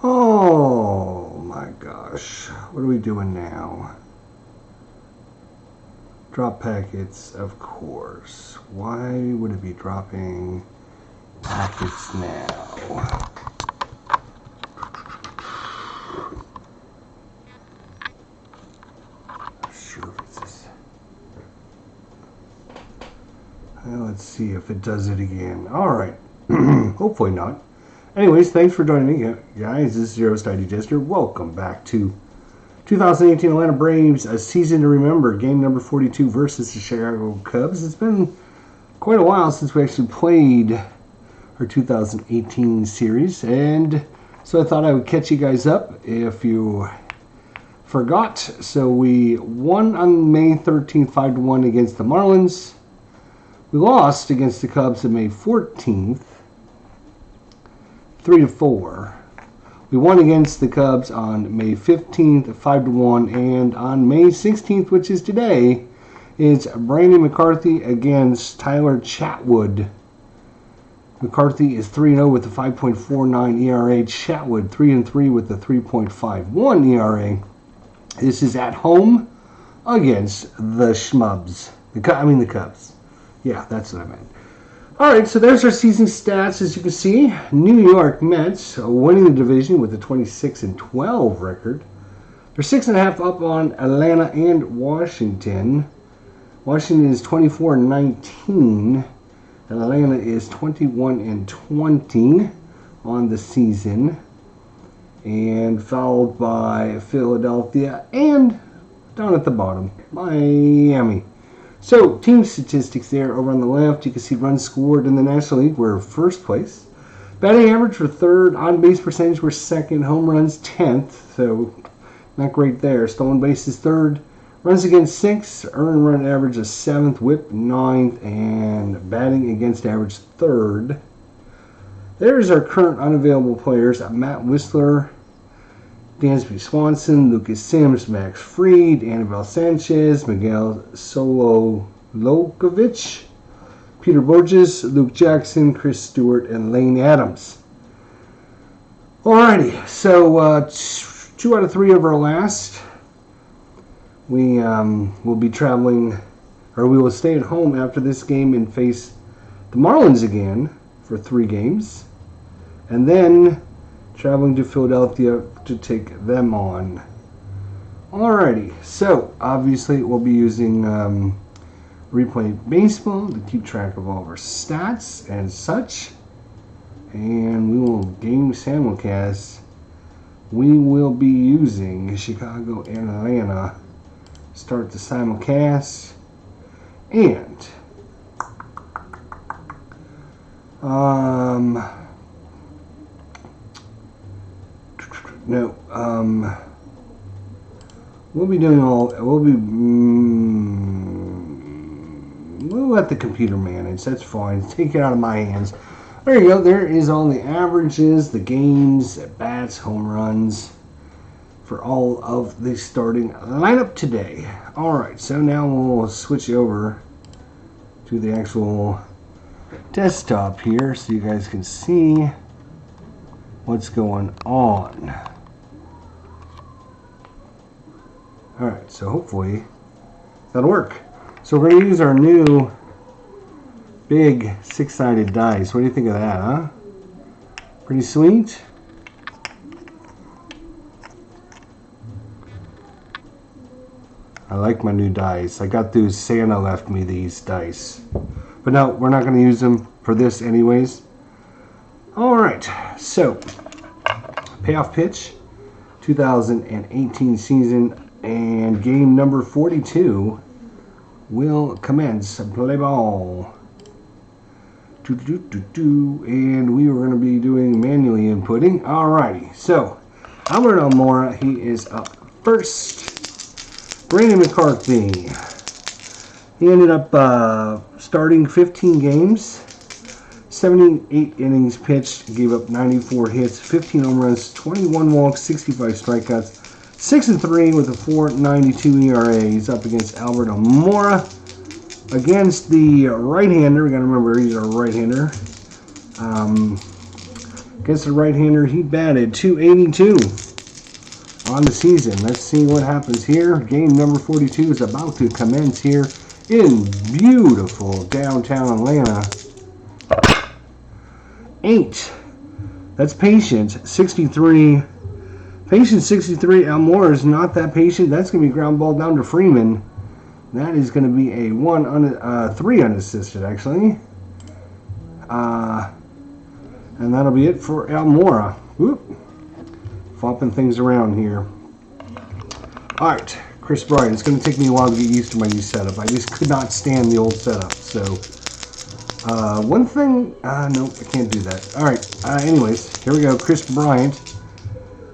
Oh my gosh. What are we doing now? Drop packets, of course. Why would it be dropping packets now? Sure, it's this. Let's see if it does it again. Alright. Hopefully not. Anyways, thanks for joining me, guys. This is Zero Star Digester. Welcome back to 2018 Atlanta Braves, a season to remember. Game number 42 versus the Chicago Cubs. It's been quite a while since we actually played our 2018 series, and so I thought I would catch you guys up if you forgot. So we won on May 13th, 5-1 against the Marlins. We lost against the Cubs on May 14th, 3-4. We won against the Cubs on May 15th, 5-1, and on May 16th, which is today, it's Brandon McCarthy against Tyler Chatwood. McCarthy is 3-0 with a 5.49 ERA. Chatwood 3-3 with a 3.51 ERA. This is at home against the Schmubs. The Cubs. Yeah, that's what I meant. Alright, so there's our season stats. As you can see, New York Mets winning the division with a 26-12 record. They're 6.5 up on Atlanta and Washington. Washington is 24-19. Atlanta is 21-20 on the season. And followed by Philadelphia and down at the bottom, Miami. So, team statistics there over on the left. You can see runs scored in the National League. We're first place. Batting average for third. On-base percentage, we're second. Home runs, 10th. So, not great there. Stolen bases, third. Runs against, 6th. Earned run average is 7th. Whip, 9th. And batting against average, 3rd. There's our current unavailable players. Matt Whistler, Dansby Swanson, Lucas Sims, Max Fried, Anibal Sanchez, Miguel Sololokovich, Peter Borges, Luke Jackson, Chris Stewart, and Lane Adams. Alrighty, so 2 out of 3 of our last. We will be traveling, or we will stay at home after this game and face the Marlins again for 3 games. And then traveling to Philadelphia to take them on. Alrighty, so obviously we'll be using Replay Baseball to keep track of all of our stats and such. And we will game simulcast. We will be using Chicago and Atlanta. Start the simulcast. And we'll let the computer manage. That's fine. Take it out of my hands. There you go. There is all the averages, the games, bats, home runs for all of the starting lineup today. Alright, so now we'll switch over to the actual desktop here so you guys can see what's going on. Alright, so hopefully that'll work. So we're going to use our new big 6-sided dice. What do you think of that, huh? Pretty sweet? I like my new dice. I got those, Santa left me these dice. But no, we're not going to use them for this anyways. Alright, so payoff pitch, 2018 season, and game number 42 will commence. Play ball. And we are going to be doing manually inputting. Alrighty, so Albert Almora, he is up first. Brandon McCarthy, he ended up starting 15 games, 78 innings pitched, gave up 94 hits, 15 home runs, 21 walks, 65 strikeouts, 6-3 with a 4.92 ERA. He's up against Albert Almora. Against the right-hander, we got to remember he's a right-hander. Against the right-hander, he batted .282 on the season. Let's see what happens here. Game number 42 is about to commence here in beautiful downtown Atlanta. 8. That's patient. 63. Patient 63. Almora is not that patient. That's going to be ground ball down to Freeman. That is going to be a 3 unassisted, actually. And that'll be it for Almora. Whoop. Flopping things around here. Alright, Chris Bryant. It's going to take me a while to get used to my new setup. I just could not stand the old setup. So, one thing... nope, I can't do that. Alright, anyways, here we go. Chris Bryant.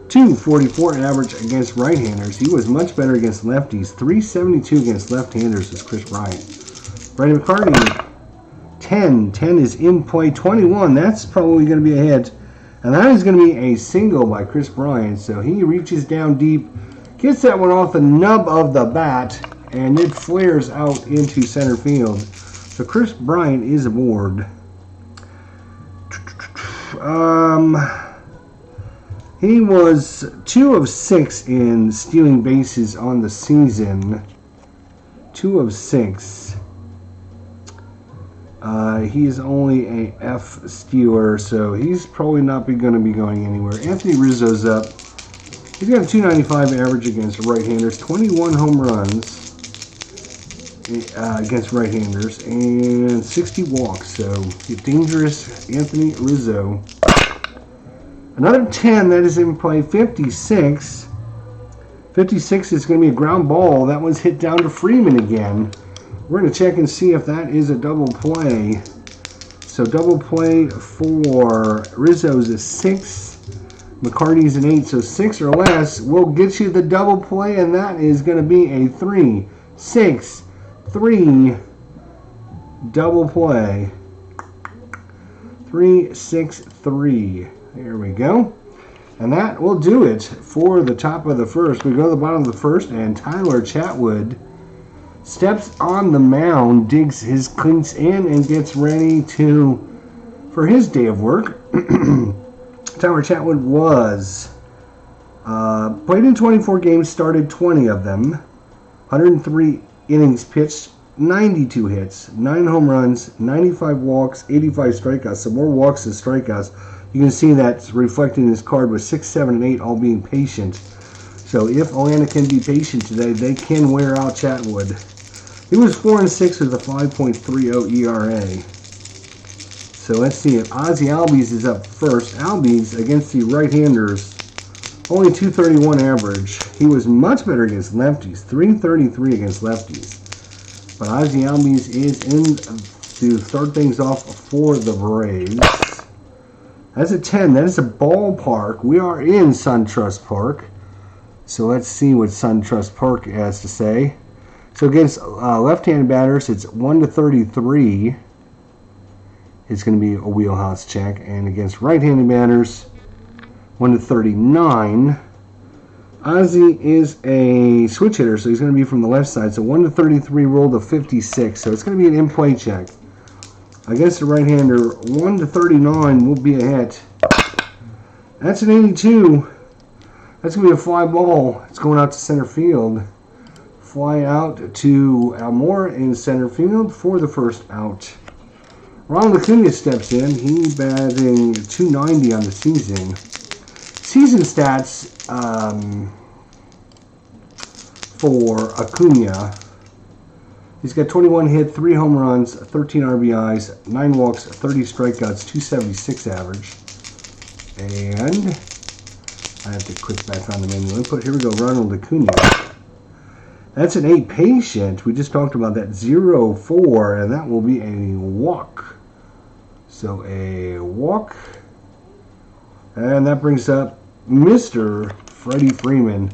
.244 average against right-handers. He was much better against lefties. .372 against left-handers is Chris Bryant. Brandon McCarty, 10. 10 is in play. 21, that's probably going to be a hit. And that is going to be a single by Chris Bryant. So he reaches down deep, gets that one off the nub of the bat, and it flares out into center field. So Chris Bryant is aboard. He was 2 of 6 in stealing bases on the season. 2 of 6. He is only a F stealer, so he's probably not going to be going anywhere. Anthony Rizzo's up. He's got a .295 average against right-handers, 21 home runs against right-handers, and 60 walks. So dangerous Anthony Rizzo. Another 10 that is in play, 56. 56 is going to be a ground ball. That one's hit down to Freeman again. We're going to check and see if that is a double play. So double play for Rizzo's a 6. McCarty's an 8. So 6 or less will get you the double play, and that is going to be a 3, 6, 3 double play. 3, 6, 3. There we go. And that will do it for the top of the first. We go to the bottom of the first, and Tyler Chatwood steps on the mound, digs his cleats in, and gets ready for his day of work. Tyler Chatwood was played in 24 games, started 20 of them, 103 innings pitched, 92 hits, 9 home runs, 95 walks, 85 strikeouts. So more walks than strikeouts. You can see that's reflected in his card with 6, 7, and 8 all being patient. So if Atlanta can be patient today, they can wear out Chatwood. He was 4 and 6 with a 5.30 ERA. So let's see if Ozzie Albies is up first. Albies against the right-handers, only .231 average. He was much better against lefties, .333 against lefties. But Ozzie Albies is in to start things off for the Braves. That's a 10. That is a ballpark. We are in SunTrust Park. So let's see what SunTrust Park has to say. So against left-handed batters, it's 1-33. It's going to be a wheelhouse check. And against right-handed batters, 1-39. Ozzie is a switch hitter, so he's going to be from the left side. So 1-33 roll to 56. So it's going to be an in-play check. Against the right-hander, 1-39 will be a hit. That's an 82. That's going to be a fly ball. It's going out to center field. Fly out to Almora in center field for the first out. Ronald Acuna steps in. He's batting .290 on the season. Season stats for Acuna. He's got 21 hit, 3 home runs, 13 RBIs, 9 walks, 30 strikeouts, .276 average. And I have to click back on the manual input. Here we go, Ronald Acuna. That's an 8 patient. We just talked about that. 0-4, and that will be a walk. So a walk. And that brings up Mr. Freddie Freeman.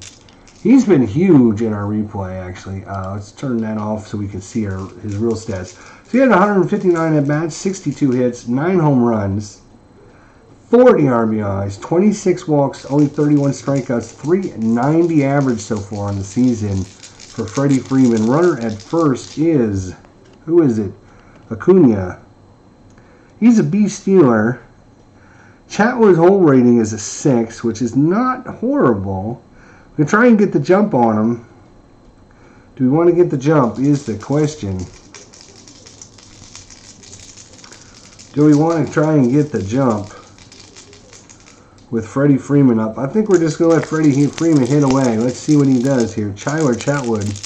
He's been huge in our replay, actually. Let's turn that off so we can see his real stats. So he had 159 at-bats, 62 hits, 9 home runs, 40 RBIs, 26 walks, only 31 strikeouts, .390 average so far on the season for Freddie Freeman. Runner at first is, who is it? Acuna. He's a B stealer. Chatwood's hole rating is a 6, which is not horrible. We're going to try and get the jump on him. Do we want to get the jump is the question. Do we want to try and get the jump with Freddie Freeman up? I think we're just going to let Freddie Freeman hit away. Let's see what he does here. Tyler Chatwood.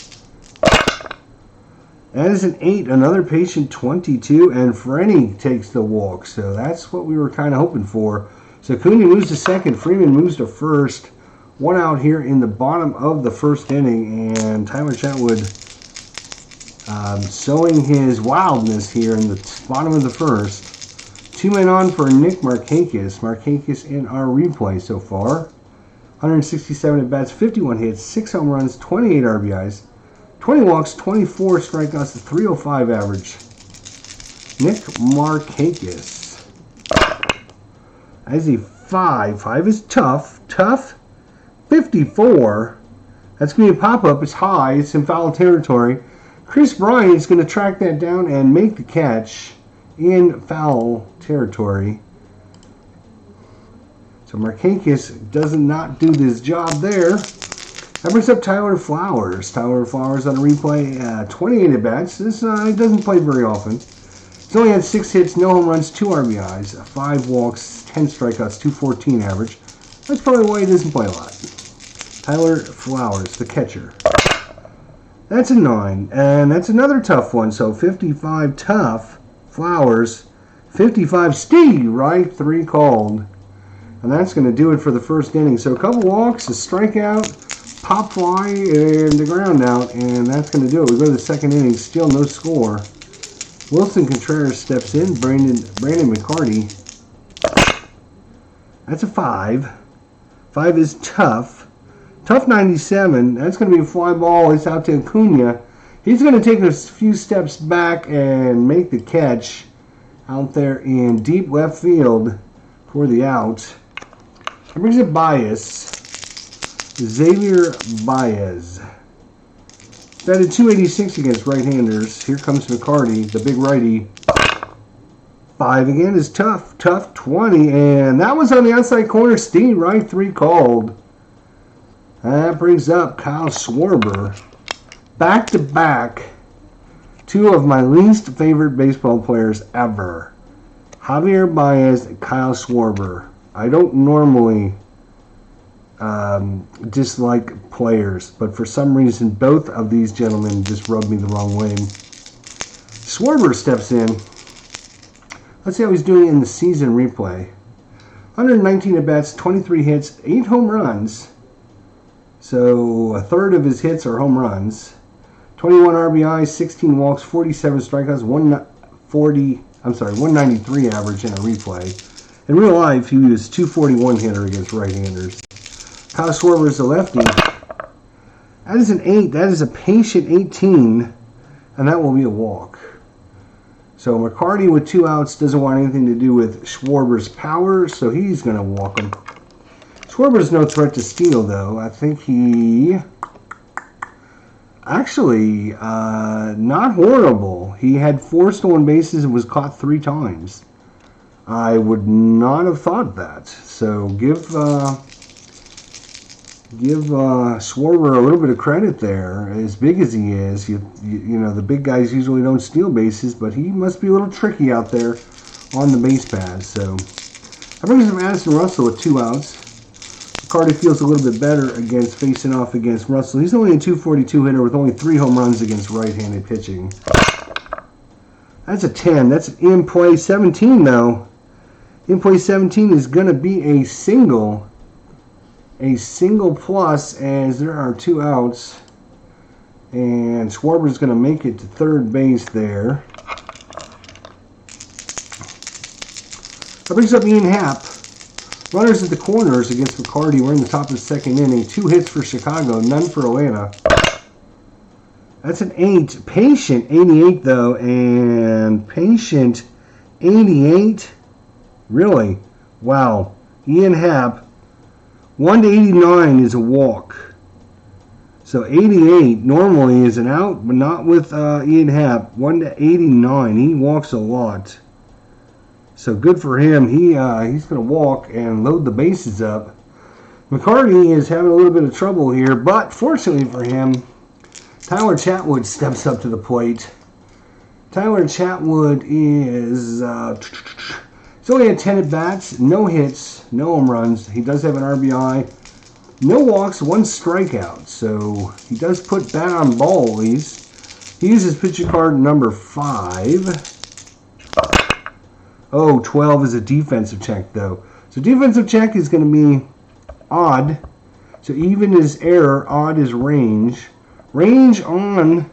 That is an 8, another patient 22, and Freddie takes the walk. So that's what we were kind of hoping for. So Acuna moves to second, Freeman moves to first. One out here in the bottom of the first inning, and Tyler Chatwood showing his wildness here in the bottom of the first. 2 men on for Nick Markakis. Markakis in our replay so far. 167 at bats, 51 hits, 6 home runs, 28 RBIs. 20 walks, 24 strikeouts, a 305 average. Nick Markakis. As a 5. 5 is tough. Tough. 54. That's going to be a pop-up. It's high. It's in foul territory. Chris Bryant is going to track that down and make the catch in foul territory. So Markakis does not do this job there. That brings up Tyler Flowers. Tyler Flowers on a replay, 28 at-bats. This he doesn't play very often. He's only had 6 hits, no home runs, 2 RBIs, 5 walks, 10 strikeouts, 214 average. That's probably why he doesn't play a lot. Tyler Flowers, the catcher. That's a 9, and that's another tough one. So 55 tough, Flowers, 55 Steve, right? 3 called. And that's going to do it for the first inning. So a couple walks, a strikeout, pop fly, and the ground out, and that's going to do it. We go to the second inning, still no score. Wilson Contreras steps in, Brandon McCarty. That's a 5. 5 is tough. Tough 97. That's going to be a fly ball. It's out to Acuna. He's going to take a few steps back and make the catch out there in deep left field for the out. That brings up Baez. Xavier Baez. Batted .286 against right-handers. Here comes McCarty, the big righty. 5 again is tough. Tough 20. And that was on the outside corner. Steve, right? 3 called. That brings up Kyle Schwarber. Back-to-back. 2 of my least favorite baseball players ever. Javier Baez and Kyle Schwarber. I don't normally dislike players, but for some reason both of these gentlemen just rub me the wrong way. Schwarber steps in. Let's see how he's doing in the season replay. 119 at-bats, 23 hits, 8 home runs. So a third of his hits are home runs. 21 RBIs, 16 walks, 47 strikeouts, 193 average in a replay. In real life, he was 241 hitter against right-handers. Kyle Schwarber is a lefty. That is an 8. That is a patient 18, and that will be a walk. So McCarty with 2 outs doesn't want anything to do with Schwarber's power, so he's going to walk him. Schwarber's no threat to steal, though. I think he actually not horrible. He had 4 stolen bases and was caught 3 times. I would not have thought that. So give Schwarber a little bit of credit there. As big as he is, you know, the big guys usually don't steal bases, but he must be a little tricky out there on the base paths. So that brings up Addison Russell with 2 outs. McCarty feels a little bit better against facing off against Russell. He's only a 242 hitter with only 3 home runs against right-handed pitching. That's a 10. That's an in-play 17, though. In-play 17 is going to be a single. A single plus, as there are 2 outs. And Schwarber's going to make it to third base there. That brings up Ian Happ. Runners at the corners against McCarty. We're in the top of the second inning. 2 hits for Chicago, none for Atlanta. That's an 8. Patient 88, though. And patient 88. Really? Wow. Ian Happ. 1-89 is a walk. So 88 normally is an out, but not with Ian Happ. 1-89. He walks a lot. So good for him. He's going to walk and load the bases up. McCarty is having a little bit of trouble here, but fortunately for him, Tyler Chatwood steps up to the plate. Tyler Chatwood is he's only had 10 at-bats, no hits, no home runs. He does have an RBI, no walks, 1 strikeout. So he does put bat on ball at least. He uses pitcher card number 5. Oh, 12 is a defensive check, though. So defensive check is going to be odd. So even is error, odd is range. Range on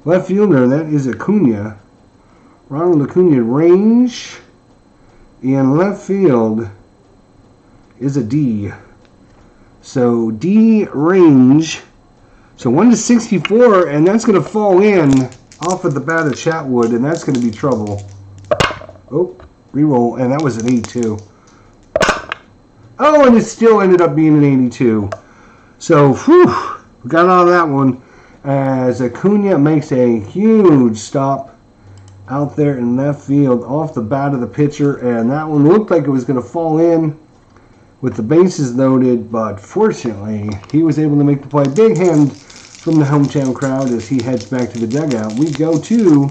left fielder, that is Acuna. Ronald Acuna. Range in left field is a D. So D range. So 1 to 64, and that's going to fall in off of the bat of Chatwood, and that's going to be trouble. Oh, reroll, and that was an 82. Oh, and it still ended up being an 82. So, whew, we got out of that one as Acuna makes a huge stop out there in left field off the bat of the pitcher, and that one looked like it was going to fall in with the bases loaded, but fortunately, he was able to make the play. Big hand from the hometown crowd as he heads back to the dugout. We go to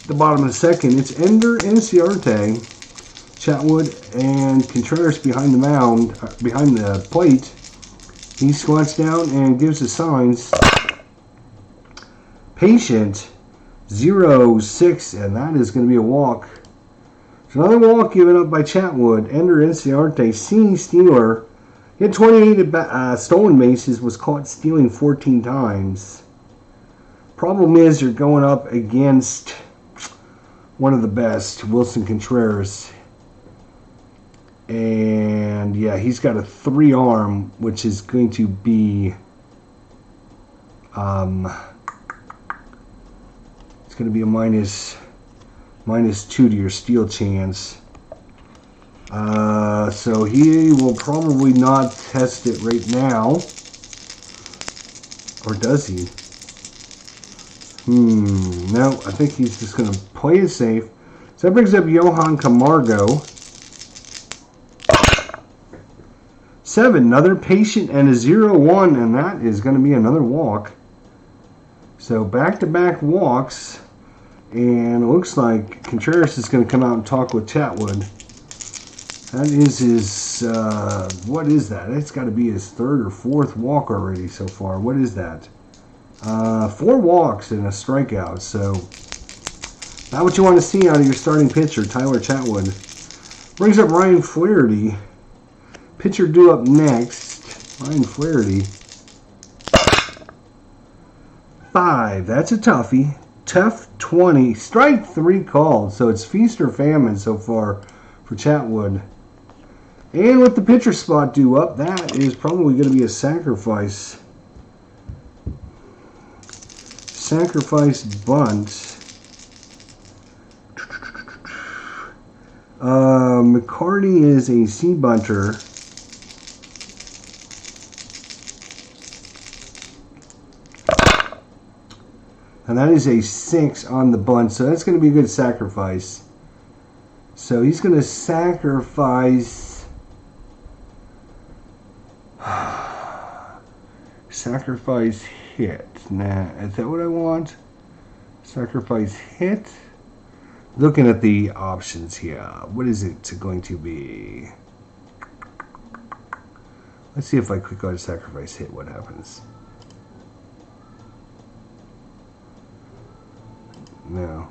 the bottom of the second. It's Ender Inciarte, Chatwood, and Contreras behind the mound, behind the plate. He squats down and gives the signs. Patient 0-6, and that is going to be a walk. So another walk given up by Chatwood. Ender Inciarte, C stealer. He had 28 stolen bases, was caught stealing 14 times. Problem is, you're going up against one of the best, Wilson Contreras. And yeah, he's got a 3 arm, which is going to be it's going to be a minus 2 to your steal chance. So he will probably not test it right now. Or does he? No, I think he's just going to play it safe. So that brings up Johan Camargo. 7, another patient and a 0-1, and that is going to be another walk. So back-to-back walks, and it looks like Contreras is going to come out and talk with Chatwood. That is his, what is that? It's got to be his 3rd or 4th walk already so far. What is that? 4 walks and a strikeout, so not what you want to see out of your starting pitcher, Tyler Chatwood. Brings up Ryan Flaherty. Pitcher due up next, Ryan Flaherty. 5, that's a toughie. Tough 20, strike 3 called, so it's feast or famine so far for Chatwood. And with the pitcher spot due up, that is probably going to be a sacrifice. Sacrifice bunt. McCarty is a C bunter. And that is a 6 on the bunt, so that's going to be a good sacrifice. So he's going to sacrifice... sacrifice hit. Nah, is that what I want? Sacrifice hit? Looking at the options here. What is it going to be? Let's see if I click on sacrifice hit, what happens. No.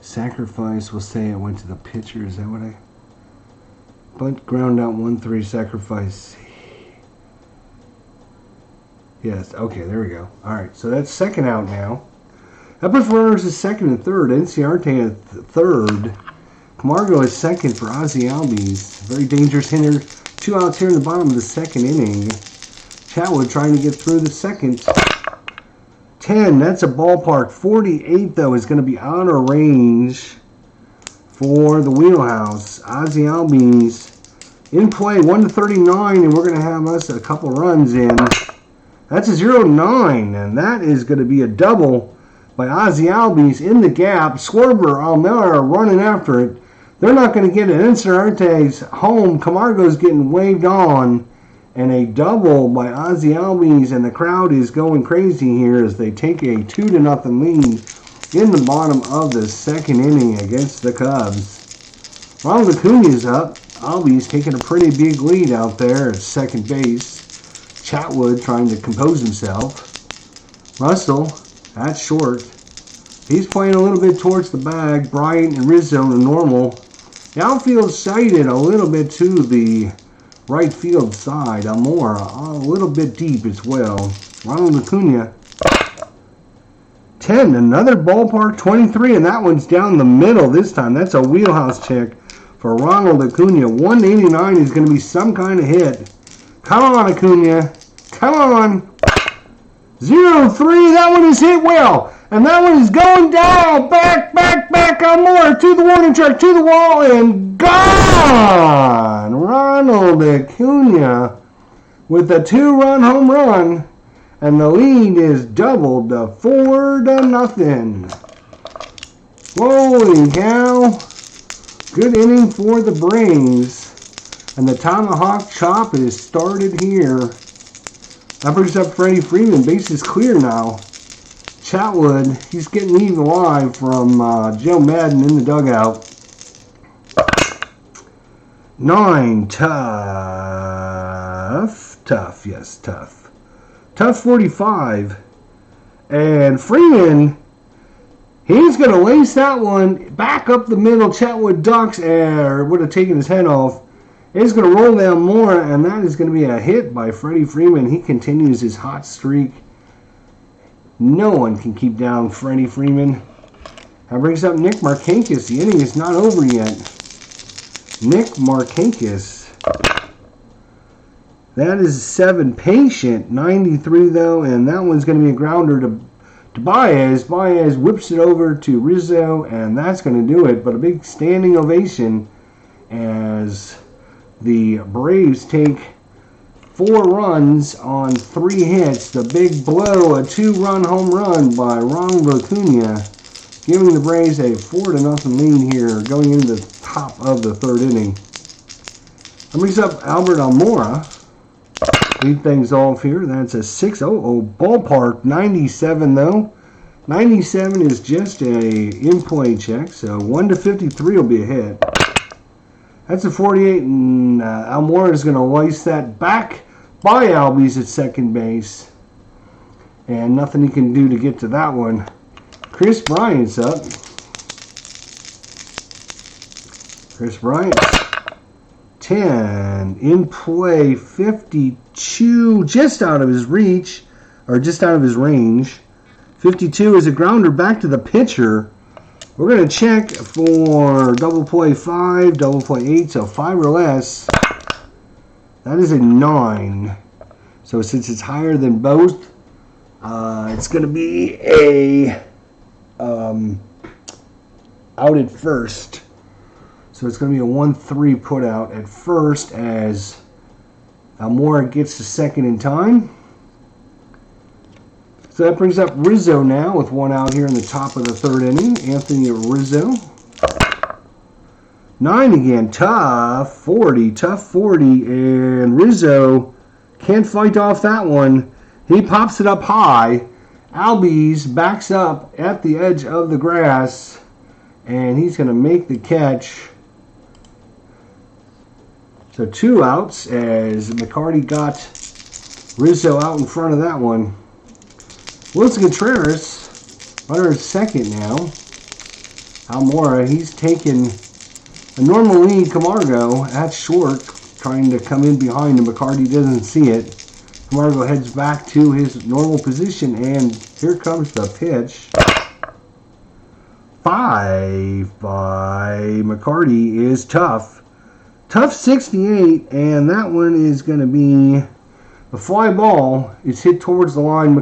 Sacrifice, we'll say it went to the pitcher. Is that what I... Bunt, ground out, 1-3, sacrifice. Yes, okay, there we go. Alright, so that's second out now. That puts runners at second and third. Inciarte at third. Camargo is second for Ozzie Albies. Very dangerous hitter. 2 outs here in the bottom of the second inning. Chatwood trying to get through the second. 10, that's a ballpark. 48, though, is going to be out of range for the wheelhouse. Ozzy Albies in play, 1-39, and we're going to have us a couple runs in. That's a 0-9, and that is going to be a double by Ozzy Albies in the gap. Swerver, Almera running after it. They're not going to get it. Insurarte's home. Camargo's getting waved on. And a double by Ozzy Albies, and the crowd is going crazy here as they take a 2-0 lead in the bottom of the second inning against the Cubs. Ronald Acuna's up. Albies taking a pretty big lead out there at second base. Chatwood trying to compose himself. Russell, that's short. He's playing a little bit towards the bag. Bryant and Rizzo to normal. The outfield sighted a little bit to the right field side. Almora a little bit deep as well. Ronald Acuna. 10, another ballpark, 23, and that one's down the middle this time. That's a wheelhouse check for Ronald Acuna. 189 is going to be some kind of hit. Come on, Acuna. Come on. 0-3. That one is hit well. And that one is going down. Back. Almora to the warning track, to the wall, and gone. Ronald Acuna with a 2-run home run. And the lead is doubled to 4-0. Holy cow. Good inning for the Braves. And the tomahawk chop is started here. That brings up Freddie Freeman. Base is clear now. Chatwood, he's getting eaten alive from Joe Madden in the dugout. 9, tough. Tough 45. And Freeman, he's going to lace that one back up the middle. Chatwood ducks and would have taken his head off. He's going to roll down more, and that is going to be a hit by Freddie Freeman. He continues his hot streak. No one can keep down Freddie Freeman. That brings up Nick Markakis. The inning is not over yet. Nick Markakis. That is 7 patient. 93 though, and that one's going to be a grounder to Baez. Baez whips it over to Rizzo, and that's going to do it. But a big standing ovation as the Braves take 4 runs on 3 hits. The big blow, a 2-run home run by Ronald Acuna, giving the Braves a 4-0 lead here going into the top of the 3rd inning. That brings up Albert Almora. Lead things off here. That's a 6-0 ballpark. 97 though. 97 is just a in-play check, so 1-53 will be a hit. That's a 48, and Almora is going to lace that back by Albies at second base. And nothing he can do to get to that one. Chris Bryant's up. Chris Bryant, 10, in play, 52, just out of his reach, or just out of his range. 52 is a grounder back to the pitcher. We're going to check for double play 5, double play 8, so 5 or less. That is a 9. So since it's higher than both, it's going to be a out at first. So it's going to be a 1-3 put out at first as Almora gets to second in time. So that brings up Rizzo now with 1 out here in the top of the 3rd inning. Anthony Rizzo. 9 again. Tough 40. And Rizzo can't fight off that one. He pops it up high. Albies backs up at the edge of the grass. And he's going to make the catch. So 2 outs as McCarty got Rizzo out in front of that one. Wilson Contreras, runner at second now. Almora, he's taken a normal lead. Camargo at short, trying to come in behind him. McCarty doesn't see it. Camargo heads back to his normal position, and here comes the pitch. 5 by McCarty is tough. Tough 68, and that one is going to be a fly ball. It's hit towards the line.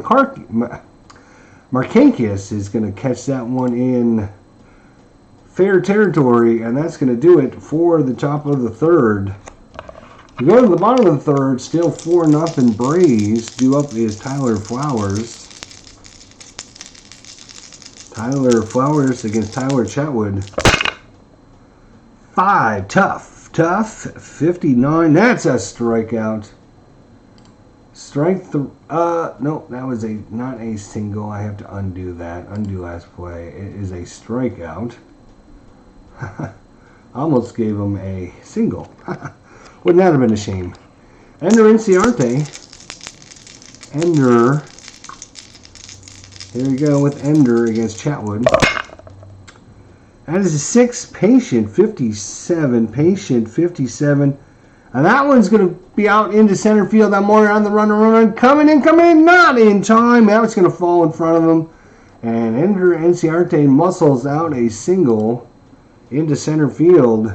Markakis is going to catch that one in fair territory, and that's going to do it for the top of the third. We go to the bottom of the third, still 4-0 Braves. Due up is Tyler Flowers. Tyler Flowers against Tyler Chatwood. 5, tough, 59. That's a strikeout. No, that was not a single. I have to undo that. Undo last play. It is a strikeout. Almost gave him a single. Wouldn't that have been a shame? Ender Inciarte. Ender. Here we go with Ender against Chatwood. That is a 6, Patient 57. Patient 57. And that one's going to be out into center field. I'm more on the run. Coming in, not in time. That was going to fall in front of him. And Ender Inciarte muscles out a single into center field.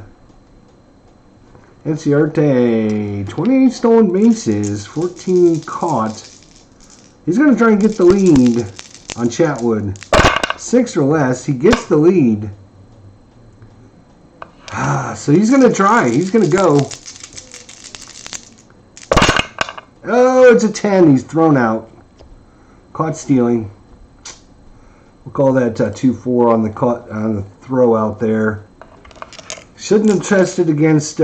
Inciarte, 28 stolen bases, 14 caught. He's going to try and get the lead on Chatwood. 6 or less. He gets the lead. So he's going to try. He's going to go. Oh, it's a 10. He's thrown out. Caught stealing. We'll call that 2-4 on the throw out there. Shouldn't have tested against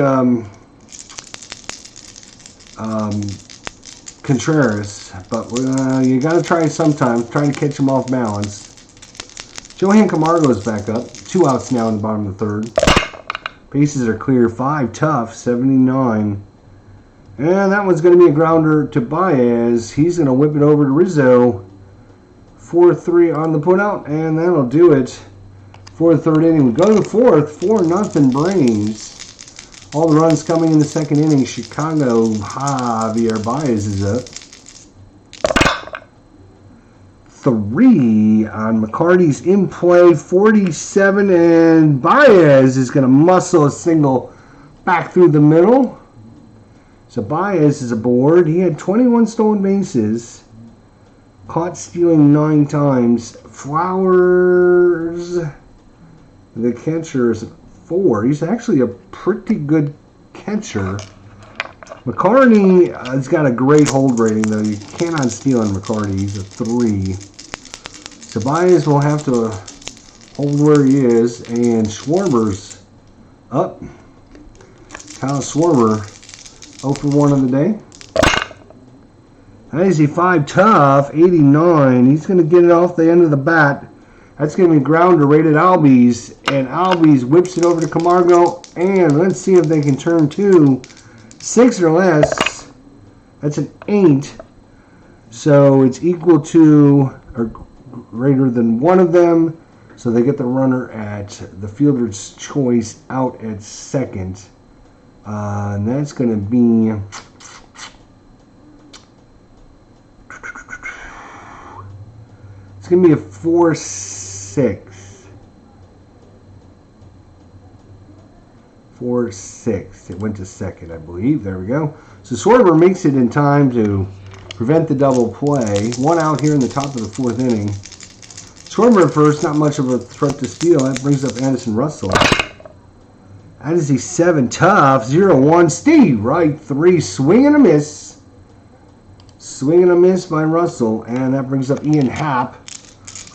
Contreras, but you got to try sometimes. Trying to catch him off balance. Johan Camargo is back up. 2 outs now in the bottom of the third. Bases are clear. 5, tough, 79. And that one's going to be a grounder to Baez. He's going to whip it over to Rizzo. 4-3 on the putout, and that'll do it for the third inning. We go to the fourth. 4-0 Braves. All the runs coming in the second inning. Chicago, Javier Baez is up. 3 on McCarty's in play. 47, and Baez is going to muscle a single back through the middle. So Baez is aboard. He had 21 stolen bases. Caught stealing 9 times. Flowers, the catcher, is 4. He's actually a pretty good catcher. McCarty has got a great hold rating, though. You cannot steal on McCarty. He's a 3. So Baez will have to hold where he is. And Schwarber's up. Kyle Schwarber, 0 for 1 on the day. That is a 5, tough, 89. He's going to get it off the end of the bat. That's going to be a grounder rated Albies. And Albies whips it over to Camargo. And let's see if they can turn 2. 6 or less. That's an 8. So it's equal to or greater than one of them. So they get the runner at the fielder's choice out at second. And that's going to be... It's going to be a 4-6. 4-6. It went to second, I believe. There we go. So Schwarber makes it in time to prevent the double play. 1 out here in the top of the 4th inning. Schwarber at first, not much of a threat to steal. That brings up Anderson Russell. That is a 7, tough, 0-1. Steve Wright, 3, swing and a miss. Swing and a miss by Russell. And that brings up Ian Happ.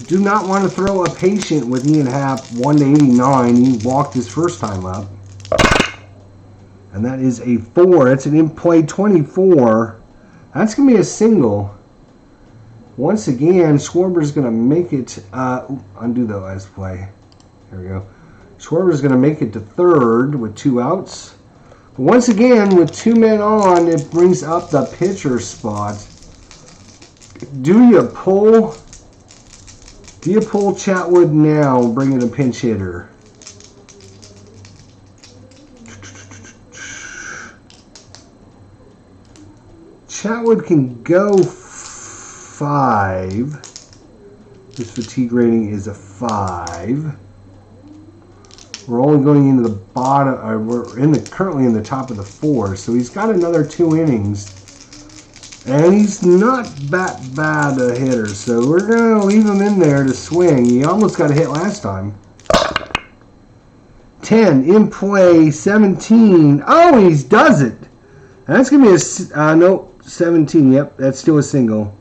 Do not want to throw a patient with Ian Happ, 1-89. He walked his first time up. And that is a 4. That's an in-play 24. That's going to be a single. Once again, Schwarber's going to make it... undo the last play. There we go. Schwarber's going to make it to third with 2 outs. But once again, with 2 men on, it brings up the pitcher spot. Do you pull Chatwood now, bring in a pinch hitter? Chatwood can go 5. His fatigue rating is a 5. We're only going into the bottom. We're currently in the top of the 4, so he's got another 2 innings. And he's not that bad a hitter, so we're going to leave him in there to swing. He almost got a hit last time. 10 in play, 17. Oh, he does it. That's going to be a, no, 17. Yep, that's still a single.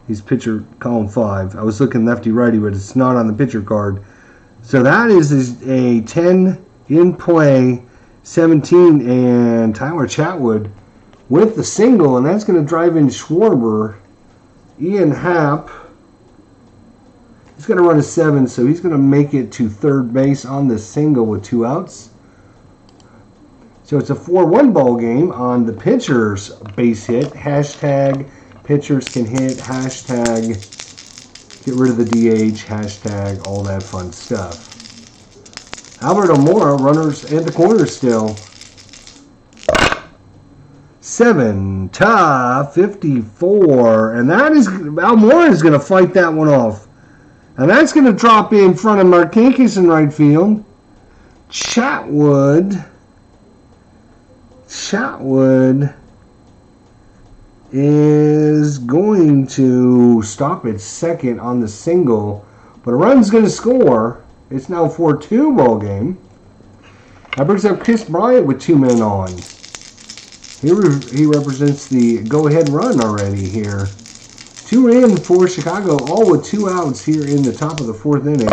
He's pitcher column 5. I was looking lefty-righty, but it's not on the pitcher card. So that is a 10 in play, 17, and Tyler Chatwood with the single, and that's going to drive in Schwarber. Ian Happ, he's going to run a 7, so he's going to make it to third base on the single with 2 outs. So it's a 4-1 ball game on the pitcher's base hit. Hashtag pitchers can hit. Hashtag get rid of the DH. Hashtag all that fun stuff. Albert Almora, runners at the corner still. 7, tough, 54. And that is, Almora is going to fight that one off. And that's going to drop in front of Markakis in right field. Chatwood is going to stop at second on the single, but a run's going to score. It's now a 4-2 ball game. That brings up Chris Bryant with 2 men on. He represents the go-ahead run already here. 2 in for Chicago, all with 2 outs here in the top of the 4th inning.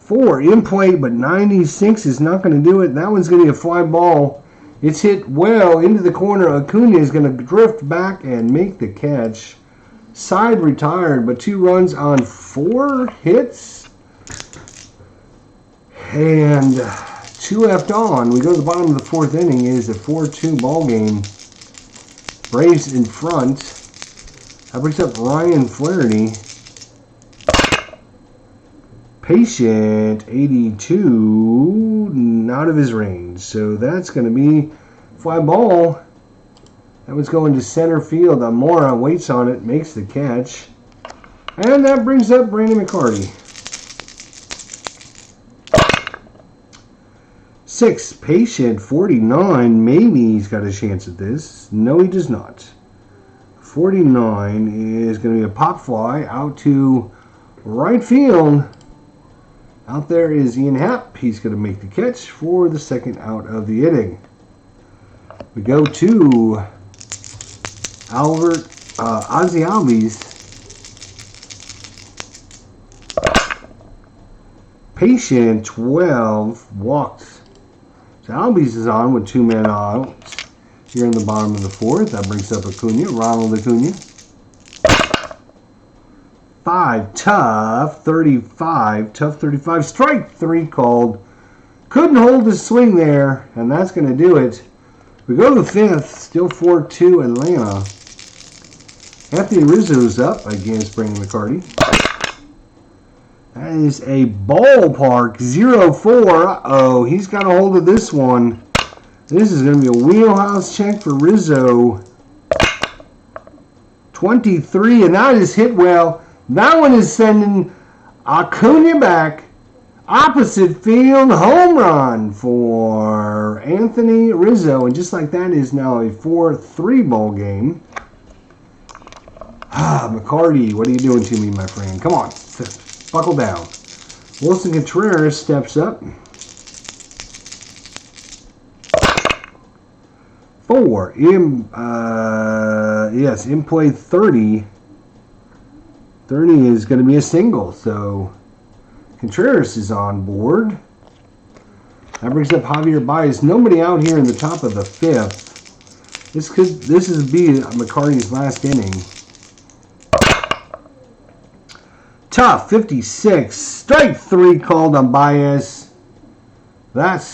4 in play, but 96 is not going to do it. That one's going to be a fly ball. It's hit well into the corner. Acuna is going to drift back and make the catch. Side retired, but 2 runs on 4 hits. And 2 left on. We go to the bottom of the 4th inning. It is a 4-2 ball game. Braves in front. That brings up Ryan Flaherty. Patient, 82, out of his range. So that's going to be fly ball. That was going to center field. Almora waits on it, makes the catch. And that brings up Brandon McCarty. 6, Patient, 49. Maybe he's got a chance at this. No, he does not. 49 is going to be a pop fly out to right field. Out there is Ian Happ. He's going to make the catch for the 2nd out of the inning. We go to Ozzie Albies. Patient, 12, walked. So Albies is on with 2 men out here in the bottom of the 4th. That brings up Acuna, Ronald Acuna. 5, tough, 35, tough 35, strike 3 called. Couldn't hold his swing there, and that's going to do it. We go to the 5th, still 4-2 Atlanta. Anthony Rizzo's up against Brandon McCarty. That is a ballpark 0-4. Uh-oh, he's got a hold of this one. This is going to be a wheelhouse check for Rizzo. 23, and that is hit well. That one is sending Acuna back. Opposite field home run for Anthony Rizzo. And just like that is now a 4-3 ball game. McCarty, what are you doing to me, my friend? Come on, buckle down. Wilson Contreras steps up. 4. In play 30. 30 is going to be a single, so Contreras is on board. That brings up Javier Baez. Nobody out here in the top of the 5th. This is be McCarty's last inning. Tough, 56. Strike 3 called on Baez. That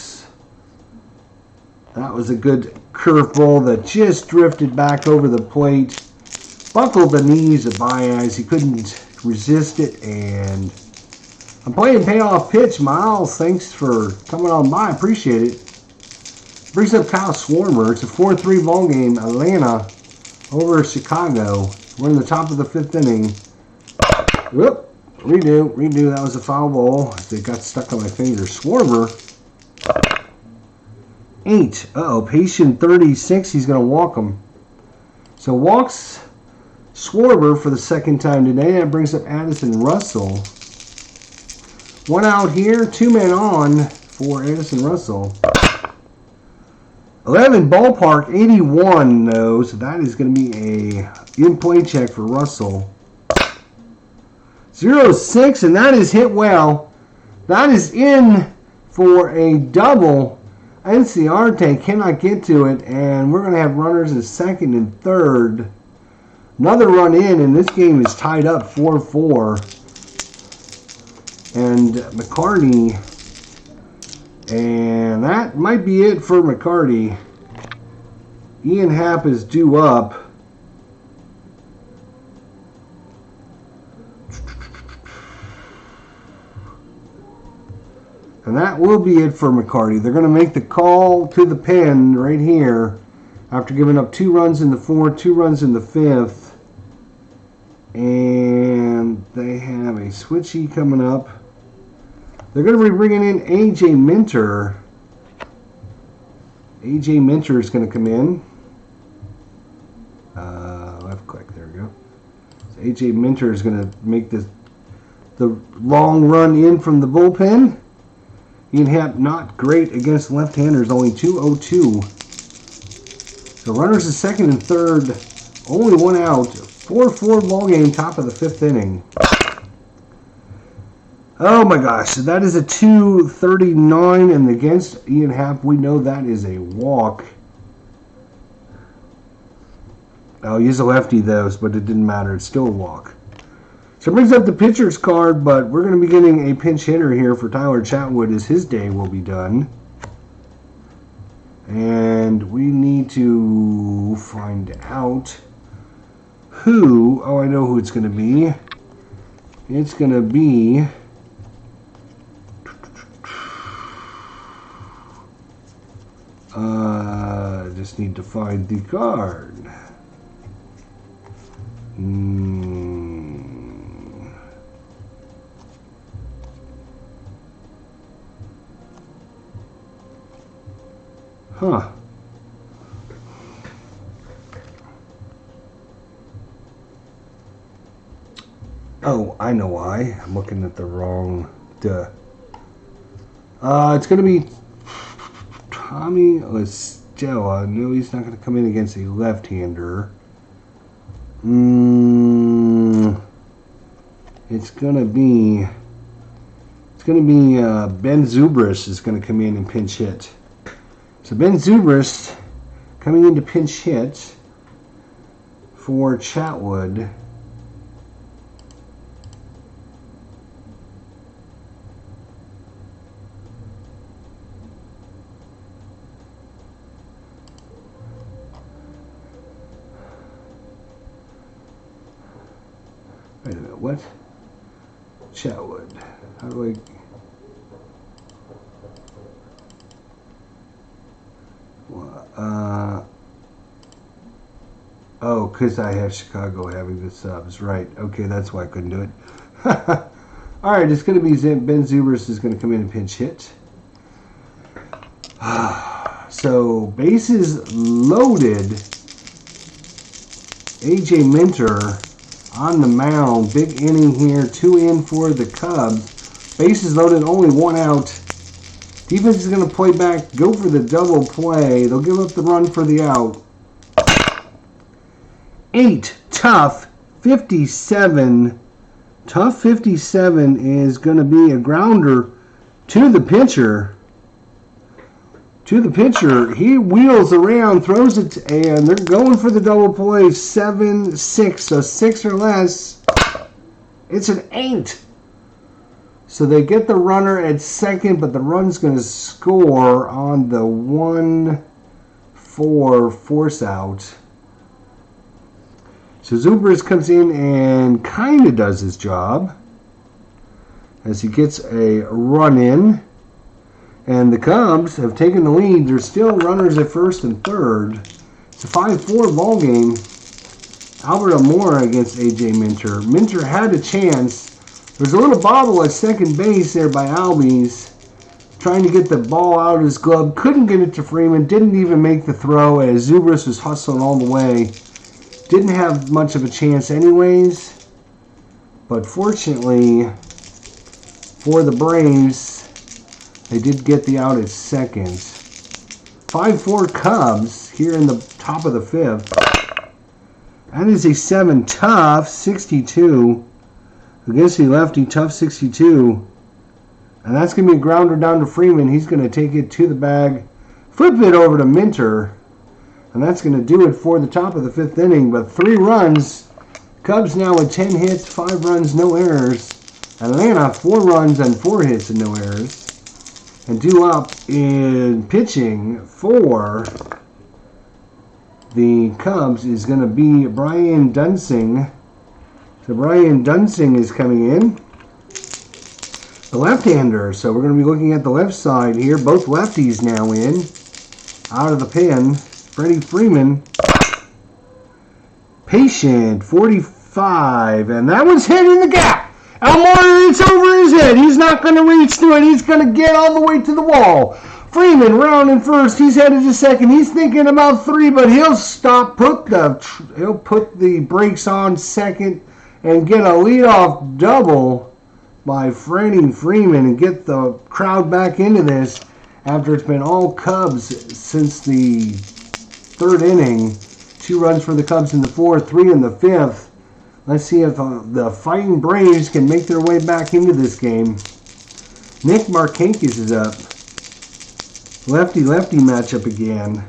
was a good curveball that just drifted back over the plate. Buckled the knees of Baez. He couldn't resist it, and I'm playing payoff pitch. Miles, thanks for coming on by. Appreciate it. Brings up Kyle Swarmer. It's a 4-3 ball game. Atlanta over Chicago. We're in the top of the 5th inning. Whoop. Redo. That was a foul ball. It got stuck on my finger. Swarmer. 8. Patient 36. He's going to walk him. So walks Schwarber for the 2nd time today. That brings up Addison Russell. 1 out here, 2 men on for Addison Russell. 11 ballpark, 81 though, so that is going to be a in-play check for Russell. 0-6, and that is hit well. That is in for a double. Enciarte cannot get to it, and we're going to have runners at second and third. Another run in, and this game is tied up 4-4. And McCarty, and that might be it for McCarty. Ian Happ is due up. And that will be it for McCarty. They're going to make the call to the pen right here after giving up 2 runs in the 4th, 2 runs in the 5th. And they have a switchy coming up. They're going to be bringing in A.J. Minter. A.J. Minter is going to come in. Left click, there we go. So A.J. Minter is going to make the long run in from the bullpen. Ian Happ not great against left-handers, only 202. So runners at second and third, only 1 out. 4-4 ball game, top of the 5th inning. Oh my gosh, so that is a 239, and against Ian Happ, we know that is a walk. Oh, he's a lefty though, but it didn't matter. It's still a walk. So it brings up the pitcher's card, but we're going to be getting a pinch hitter here for Tyler Chatwood as his day will be done. And we need to find out who. Oh, I know who it's going to be. It's going to be I just need to find the card. Huh. Oh, I know why. I'm looking at the wrong. It's going to be Tommy Listella. No, he's not going to come in against a left-hander. It's going to be Ben Zobrist is going to come in and pinch hit. So Ben Zobrist coming in to pinch hit for Chatwood. Wait a minute, what? Chatwood. How do I... Oh, because I have Chicago having the subs. Right. Okay, that's why I couldn't do it. Alright, it's going to be Ben Zobrist is going to come in and pinch hit. So, bases loaded. A.J. Minter on the mound. Big inning here. 2 in for the Cubs. Bases loaded, only 1 out. Defense is going to play back, go for the double play. They'll give up the run for the out. 8, tough, 57. Tough 57 is going to be a grounder to the pitcher. He wheels around, throws it, and they're going for the double play. 7-6, so 6 or less. It's an 8. So they get the runner at second, but the run's going to score on the 1-4 force out. So Zobrist comes in and kind of does his job as he gets a run in. And the Cubs have taken the lead. There's still runners at first and third. It's a 5-4 ball game. Albert Almora against A.J. Minter. Minter had a chance. There's a little bobble at second base there by Albies. Trying to get the ball out of his glove. Couldn't get it to Freeman. Didn't even make the throw as Zobrist was hustling all the way. Didn't have much of a chance anyways. But fortunately for the Braves, They did get the out at second. 5-4 Cubs here in the top of the 5th. That is a 7 tough 62 against the lefty, tough 62. And that's going to be a grounder down to Freeman. He's going to take it to the bag, flip it over to Minter. And that's going to do it for the top of the 5th inning. But 3 runs. Cubs now with 10 hits, 5 runs, no errors. Atlanta, 4 runs and 4 hits and no errors. And due up in pitching for the Cubs is going to be Brian Dunsing. So Brian Dunsing is coming in. The left-hander. So we're going to be looking at the left side here. Both lefties now in. Out of the pen. Freddie Freeman. Patient, 45. And that one's hit in the gap. Almora, it's over his head. He's not going to reach to it. He's going to get all the way to the wall. Freeman rounding first. He's headed to second. He's thinking about 3, but he'll stop. He'll put the brakes on second and get a leadoff double by Freddie Freeman and get the crowd back into this after it's been all Cubs since the 3rd inning. 2 runs for the Cubs in the 4th, 3 in the 5th. Let's see if the Fighting Braves can make their way back into this game. Nick Markakis is up. Lefty-lefty matchup again.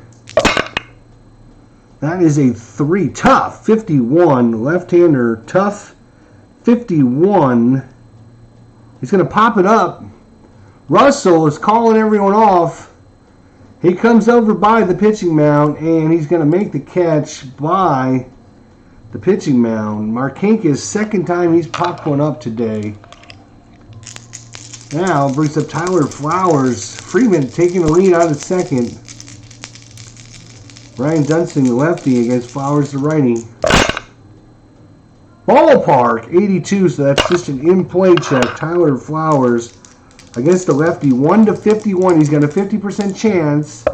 That is a 3 tough 51. Left-hander tough 51. He's going to pop it up. Russell is calling everyone off. He comes over by the pitching mound and he's going to make the catch by the pitching mound. Markakis, second time he's popped one up today. Now brings up Tyler Flowers. Freeman taking the lead out of second. Brian Dunsing, the lefty, against Flowers, the righty. Ballpark, 82, so that's just an in-play check. Tyler Flowers against the lefty, 1-51. He's got a 50% chance.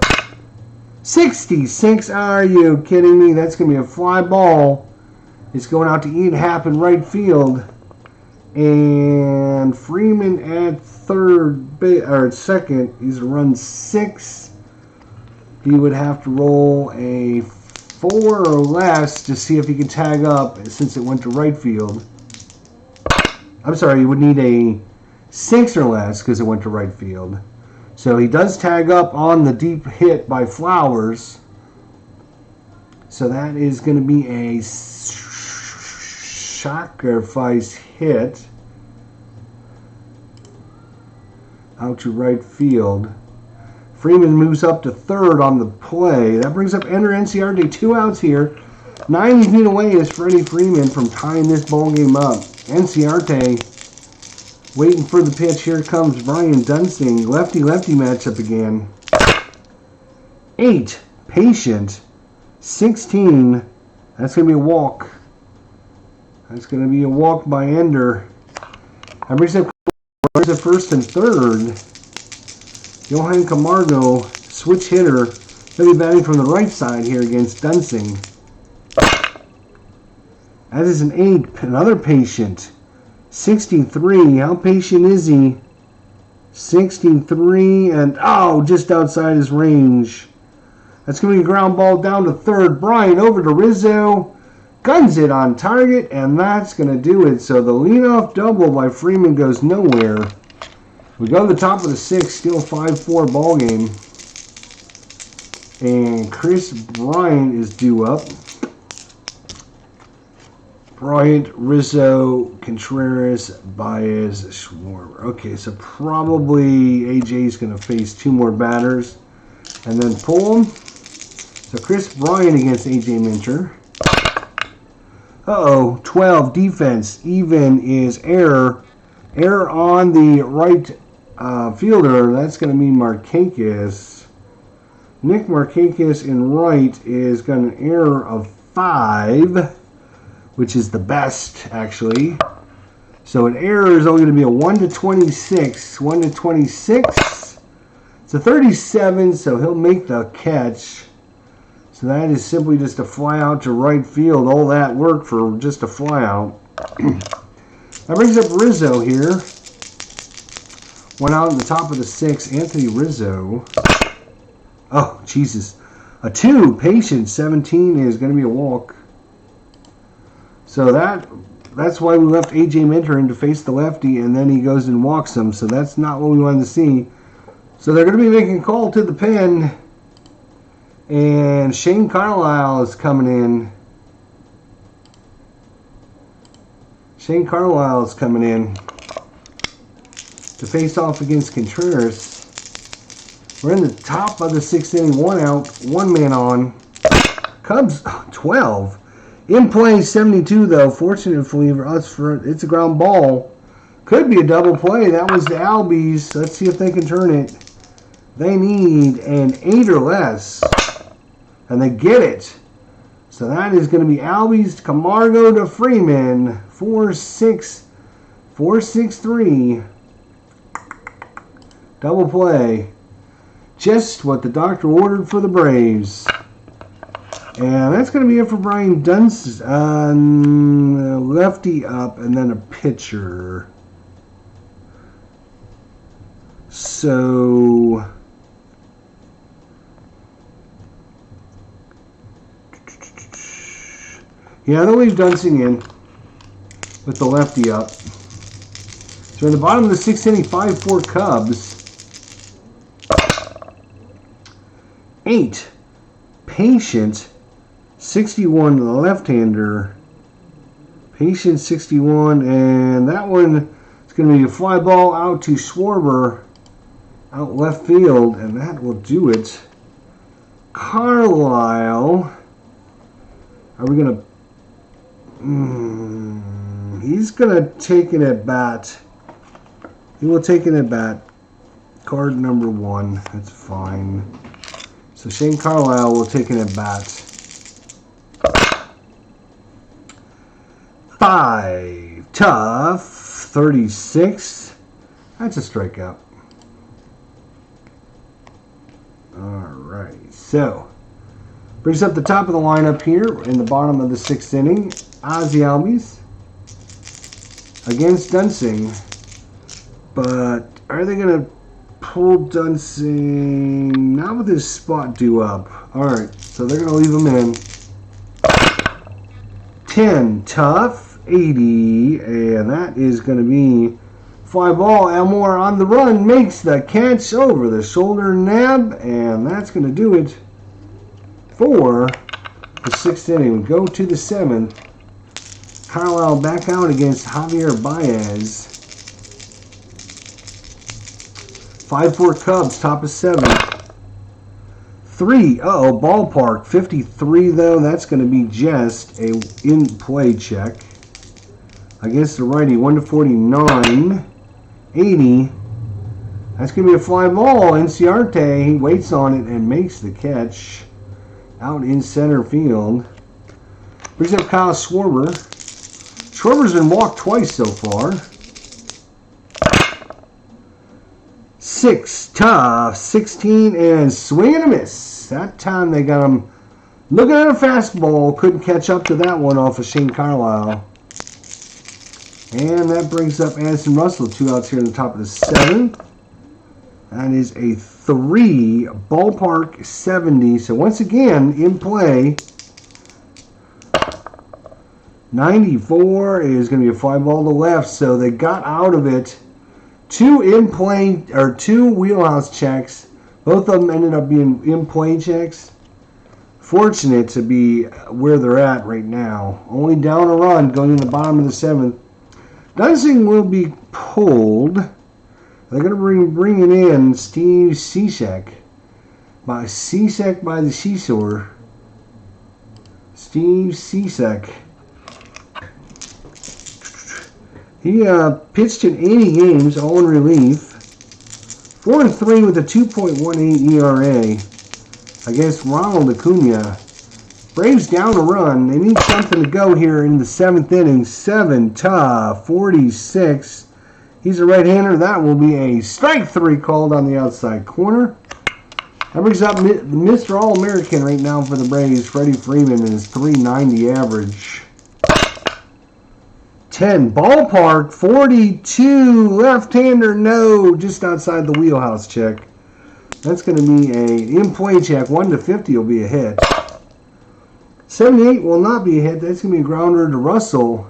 66, are you kidding me? That's going to be a fly ball. It's going out to Ian Happ in right field. And Freeman at second. He's run 6. He would have to roll a 4 or less to see if he can tag up since it went to right field. I'm sorry, he would need a 6 or less because it went to right field. So he does tag up on the deep hit by Flowers. So that is going to be a sacrifice hit out to right field. Freeman moves up to third on the play. That brings up Ender Enciarte, 2 outs here. 9 feet away is Freddie Freeman from tying this ball game up. Enciarte waiting for the pitch. Here comes Brian Dunsing. Lefty-lefty matchup again. 8, Patient. 16, that's going to be a walk. That's going to be a walk by Ender. That brings up first and third. Johan Camargo, switch hitter. He'll be batting from the right side here against Dunsing. That is an 8, another Patient. 63, how patient is he? 63, and just outside his range. That's going to be a ground ball down to third. Brian over to Rizzo. Guns it on target, and that's going to do it. So the leadoff double by Freeman goes nowhere. We go to the top of the 6th, still 5-4 ball game. And Chris Bryant is due up. Bryant, Rizzo, Contreras, Baez, Schwarber. Okay, so probably AJ's going to face 2 more batters and then pull them. So Chris Bryant against AJ Minter. 12, defense. Even is error. Error on the right fielder. That's going to mean Markakis. Nick Markakis in right is going to error of 5, which is the best, actually. So an error is only going to be a 1-26. 1-26. It's a 37, so he'll make the catch. So that is simply just a fly out to right field. All that work for just a fly out. That brings up Rizzo here. Went out in the top of the 6th, Anthony Rizzo. Oh, Jesus. A 2, Patience, 17 is going to be a walk. So that's why we left A.J. Minter in to face the lefty, and then he goes and walks him. So that's not what we wanted to see. So they're going to be making a call to the pen. And Shane Carlisle is coming in. Shane Carlisle is coming in to face off against Contreras. We're in the top of the 6th inning, 1 out, 1 man on. Cubs 12. In play 72 though. Fortunately for us, it's a ground ball. Could be a double play. That was the Albies. Let's see if they can turn it. They need an 8 or less, and they get it. So that is going to be Albies to Camargo to Freeman. 4-6-3. Double play. Just what the doctor ordered for the Braves. And that's going to be it for Brian Dunston. Lefty up and then a pitcher. So yeah, they'll leave Dunston in with the lefty up. So in the bottom of the 6th inning, 5-4 Cubs. 8, Patient, 61, the left-hander. Patient, 61, and that one is going to be a fly ball out to Schwarber, out left field, and that will do it. Carlisle, are we going to... he's going to take it at bat. He will take it at bat. Card number 1, that's fine. So Shane Carlisle will take it at bat. 5, tough, 36. That's a strikeout. Alright, so brings up the top of the lineup here in the bottom of the 6th inning. Ozzie Albies against Dunston. But are they going to pull Dunston? Not with his spot due up. Alright, so they're going to leave him in. 10, tough, 80, and that is going to be fly ball. Elmore on the run makes the catch over the shoulder nab, and that's going to do it for the 6th inning. We go to the 7th. Carlisle back out against Javier Baez. 5-4 Cubs, top of 7. 3, ballpark. 53 though, that's going to be just a in-play check. Against the righty, 1-49. 80. That's going to be a fly ball. Inciarte, he waits on it and makes the catch. Out in center field. Brings up Kyle Schwarber. Schwarber's been walked twice so far. 6, tough, 16, and swing and a miss. That time they got him looking at a fastball. Couldn't catch up to that one off of Shane Carlisle. And that brings up Addison Russell. 2 outs here in the top of the 7th. That is a 3, ballpark 70. So once again, in play, 94 is going to be a fly ball to left. So they got out of it. 2 in-play, or 2 wheelhouse checks. Both of them ended up being in-play checks. Fortunate to be where they're at right now. Only down a run going in the bottom of the 7th. Dunston will be pulled. They're going to bring in Steve Cishek. By Cishek by the seashore. Steve Cishek. He pitched in 80 games, all in relief. 4-3 with a 2.18 ERA against Ronald Acuna. Braves down a run. They need something to go here in the 7th inning. 7, tough, 46. He's a right-hander. That will be a strike 3 called on the outside corner. That brings up Mr. All-American right now for the Braves, Freddie Freeman, and his .390 average. 10. Ballpark, 42. Left-hander, no. Just outside the wheelhouse check. That's going to be a in-play check. 1 to 50 will be a hit. 78 will not be a hit. That's going to be a grounder to Russell.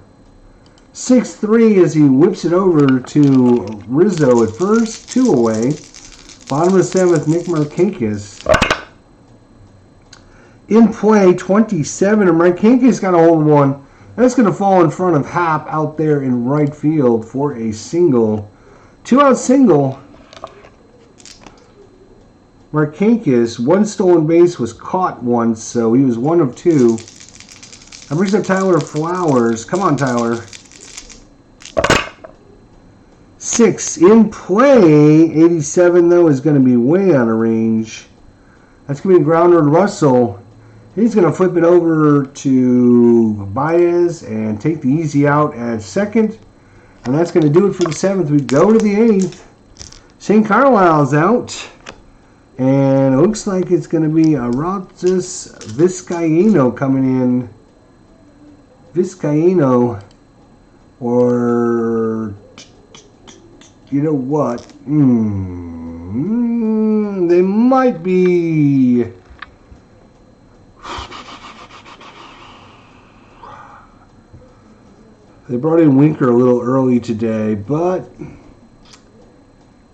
6-3 as he whips it over to Rizzo at first. 2 away. Bottom of the 7th, Nick Markakis. In play, 27. And Markakis got a hold of one. That's going to fall in front of Happ out there in right field for a single. 2-out single. Markakis, 1 stolen base, was caught once, so he was 1 of 2. That brings up Tyler Flowers. Come on, Tyler. 6 in play. 87, though, is going to be way out of range. That's going to be a grounder to Russell. He's going to flip it over to Baez and take the easy out at second. And that's going to do it for the 7th. We go to the 8th. St. Carlisle's out. And it looks like it's going to be Arotis Vizcaíno coming in. Vizcaíno. Or, you know what? They might be... They brought in Winker a little early today, but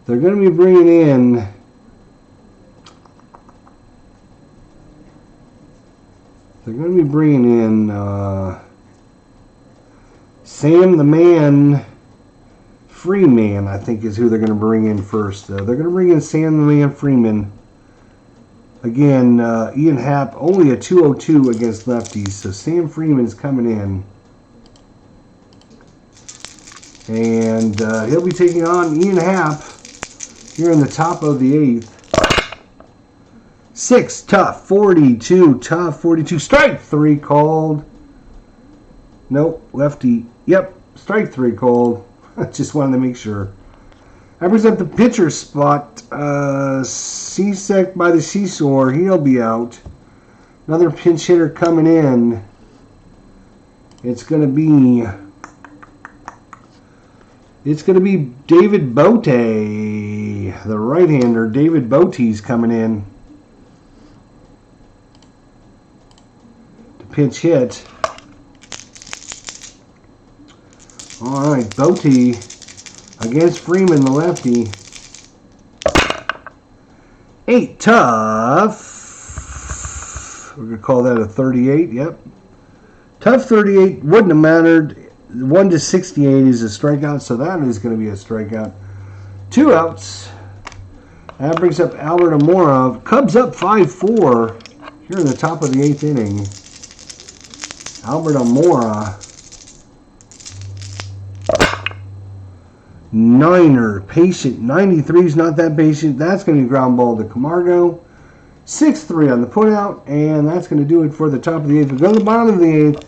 they're going to be bringing in Sam the Man Freeman, I think is who they're going to bring in first. They're going to bring in Sam the Man Freeman. Again, Ian Happ only a 202 against lefties, so Sam Freeman's coming in. And he'll be taking on Ian Happ here in the top of the 8th. 6, tough, 42, tough, 42. Strike 3 called. Nope, lefty. Yep, strike 3 called. Just wanted to make sure. That brings up the pitcher spot. Cishek by the Seesaw. He'll be out. Another pinch hitter coming in. It's going to be David Bote, the right-hander. David Bote's coming in to pinch hit. All right, Bote against Freeman, the lefty. 8, tough. We're going to call that a 38, yep. Tough 38, wouldn't have mattered. 1 to 68 is a strikeout, so that is going to be a strikeout. 2 outs. That brings up Albert Amora. Cubs up 5-4 here in the top of the 8th inning. Albert Amora. Niner, patient. 93 is not that patient. That's going to be ground ball to Camargo. 6-3 on the putout, and that's going to do it for the top of the 8th. We go to the bottom of the 8th.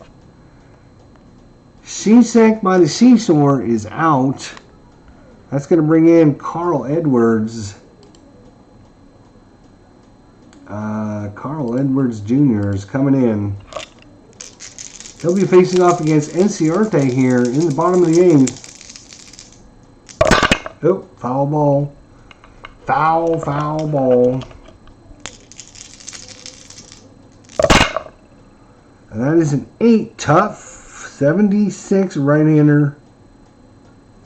Cishek by the Seesaw is out. That's going to bring in Carl Edwards. Carl Edwards Jr. is coming in. He'll be facing off against Enciarte here in the bottom of the 8th. Oh, foul ball. Foul ball. And that is an 8 tough. 76 right-hander.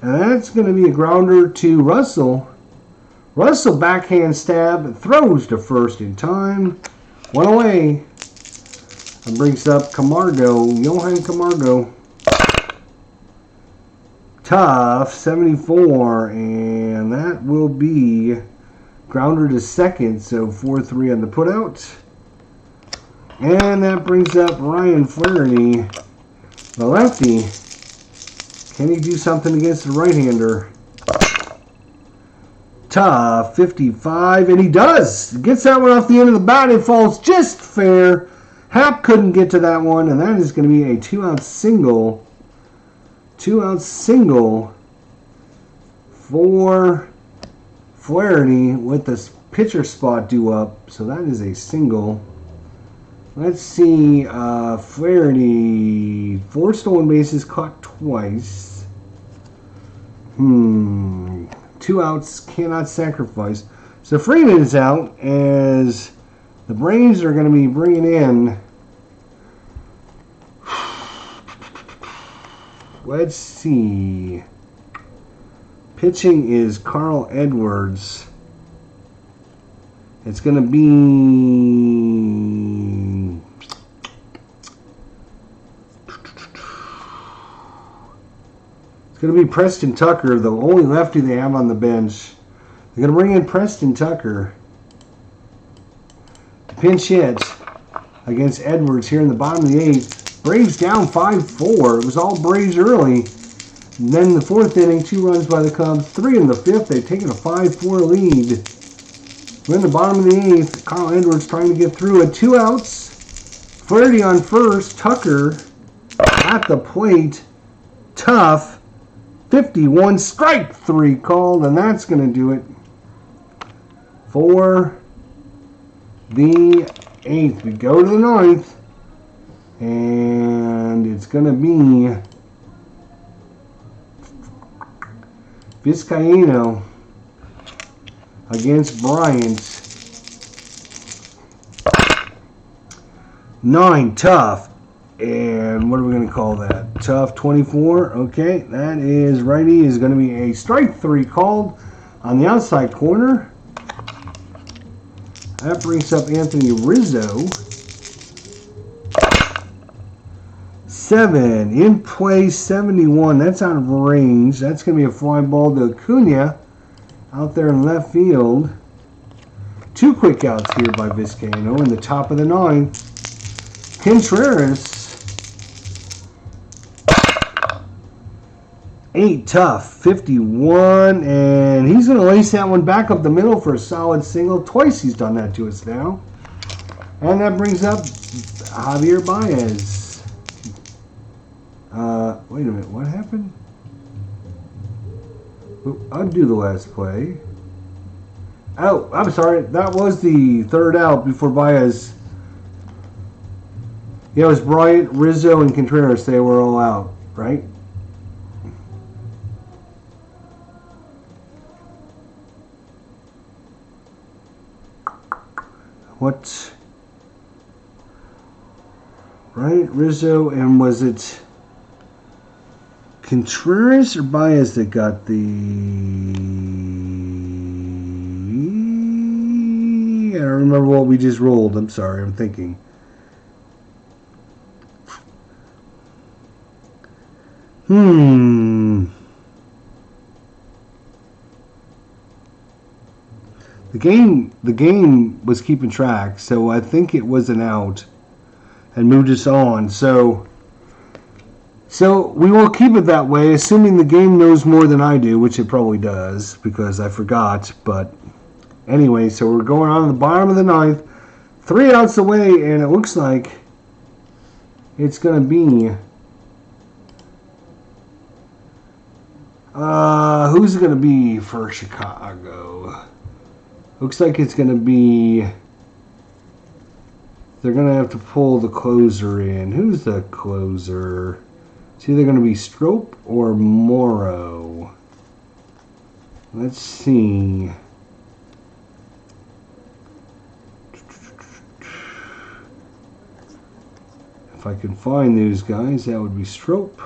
And that's going to be a grounder to Russell. Russell backhand stab, throws to first in time. 1 away. And brings up Camargo, Johan Camargo. Tough, 74. And that will be grounder to second. So 4-3 on the putout. And that brings up Ryan Flaherty. The lefty, can he do something against the right-hander? Tough, 55, and he does. Gets that one off the end of the bat. It falls just fair. Happ couldn't get to that one, and that is going to be a 2-out single. 2-out single for Flaherty with the pitcher spot due up. So that is a single. Let's see. Flaherty, 4 stolen bases, caught twice. 2 outs, cannot sacrifice. So Freeman is out as the Braves are going to be bringing in. Let's see. Pitching is Carl Edwards. It's going to be. It's going to be Preston Tucker, the only lefty they have on the bench. They're going to bring in Preston Tucker. Pinch hit against Edwards here in the bottom of the 8th. Braves down 5-4. It was all Braves early. And then the 4th inning, 2 runs by the Cubs. 3 in the 5th. They've taken a 5-4 lead. We're in the bottom of the 8th. Carl Edwards trying to get through it. 2 outs. Flaherty on first. Tucker at the plate. Tough. 51. Strike 3 called, and that's going to do it for the 8th. We go to the 9th, and it's going to be Vizcaíno against Bryant. 9, tough. And what are we going to call that? Tough 24. Okay, that is righty. Is going to be a strike 3 called on the outside corner. That brings up Anthony Rizzo. 7 in play, 71. That's out of range. That's going to be a fly ball to Acuna out there in left field. 2 quick outs here by Vizcaíno in the top of the 9th. Contreras. 8, tough, 51, and he's going to lace that one back up the middle for a solid single. Twice he's done that to us now. And that brings up Javier Baez. Wait a minute, what happened? Undo the last play. Oh, I'm sorry, that was the 3rd out before Baez. Yeah, it was Bryant, Rizzo, and Contreras. They were all out, right? What? Right, Rizzo, and was it Contreras or Baez that got the... I don't remember what we just rolled. I'm sorry, I'm thinking. The game was keeping track, so I think it was an out and moved us on. So we will keep it that way, assuming the game knows more than I do, which it probably does because I forgot. But anyway, so we're going on to the bottom of the 9th, 3 outs away, and it looks like it's going to be who's it going to be for Chicago? Looks like it's going to be... They're going to have to pull the closer in. Who's the closer? It's either going to be Strop or Morrow. Let's see. If I can find those guys, that would be Strop.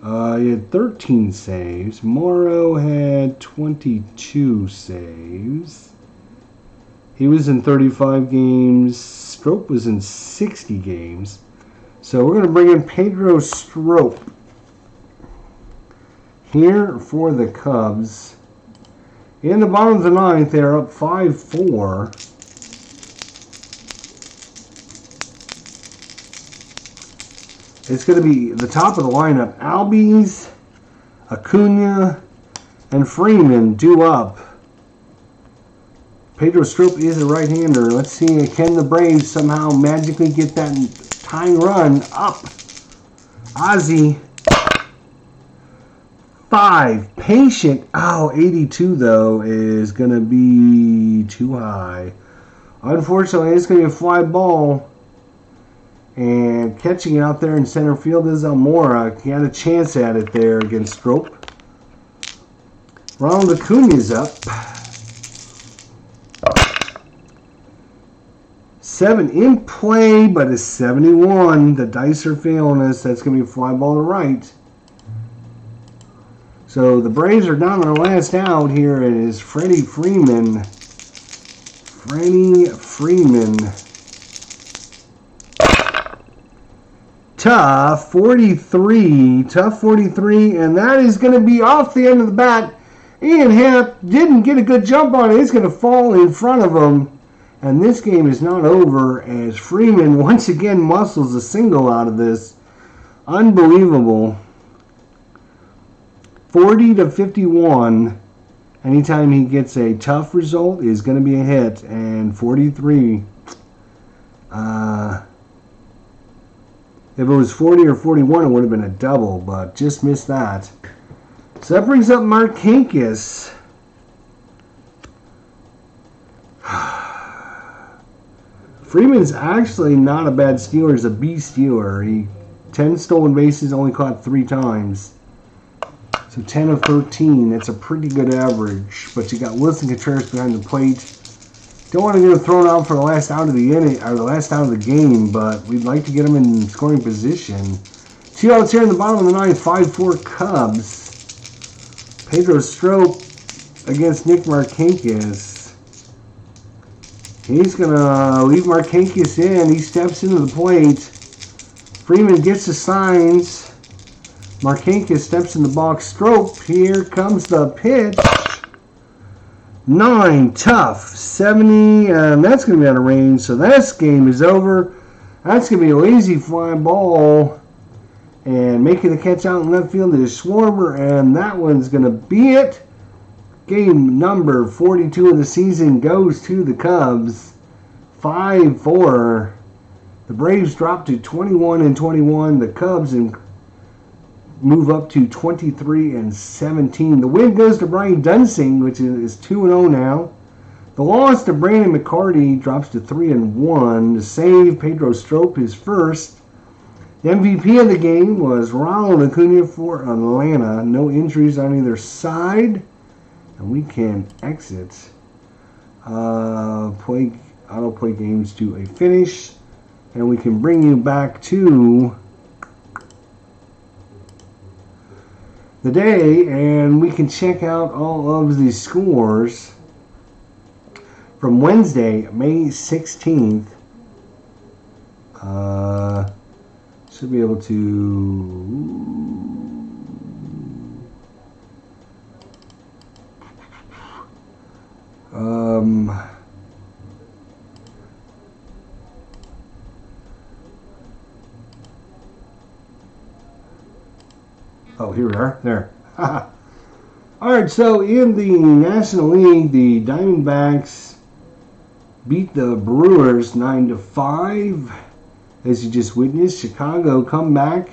He had 13 saves. Morrow had 22 saves. He was in 35 games. Strop was in 60 games. So we're going to bring in Pedro Strop here for the Cubs. In the bottom of the 9th, they're up 5-4. It's going to be the top of the lineup. Albies, Acuna, and Freeman due up. Pedro Strop is a right-hander. Let's see, can the Braves somehow magically get that tying run up? Ozzy, 5. Patient. Oh, 82, though, is going to be too high. Unfortunately, it's going to be a fly ball. And catching it out there in center field is Almora. He had a chance at it there against Strope. Ronald Acuna's up. 7 in play, but it's 71. The dice are failing us. That's going to be a fly ball to right. So the Braves are down to their last out here. It is Freddie Freeman. Freddie Freeman. Tough 43. Tough 43. And that is going to be off the end of the bat. Ian Happ didn't get a good jump on it. It's going to fall in front of him. And this game is not over as Freeman once again muscles a single out of this. Unbelievable. 40-51. Anytime he gets a tough result is going to be a hit. And 43. If it was 40 or 41, it would have been a double, but just missed that. So that brings up Mark Hankis. Freeman's actually not a bad stealer. He's a B stealer. 10 stolen bases, only caught 3 times. So 10 of 13. That's a pretty good average. But you got Wilson Contreras behind the plate. Don't want to get him thrown out for the last out of the inning or the last out of the game, but we'd like to get him in scoring position. 2 outs here in the bottom of the 9th. 5-4 Cubs. Pedro Strop against Nick Markakis. He's going to leave Markakis in. He steps into the plate. Freeman gets the signs. Markakis steps in the box. Strop, here comes the pitch. 9, tough. 70, and that's going to be out of range. So this game is over. That's going to be a lazy fly ball. And making the catch out in left field is Schwarber. And that one's going to be it. Game number 42 of the season goes to the Cubs. 5-4. The Braves drop to 21-21. The Cubs move up to 23-17. The win goes to Brian Dunsing, which is 2-0 now. The loss to Brandon McCarty drops to 3-1. The save, Pedro Strop, his first. The MVP of the game was Ronald Acuna for Atlanta. No injuries on either side. And we can exit autoplay games to a finish. And we can bring you back to the day, and we can check out all of the scores from Wednesday, May 16th. Should be able to... Oh, here we are. There. All right, so in the National League, the Diamondbacks beat the Brewers 9-5. As you just witnessed, Chicago come back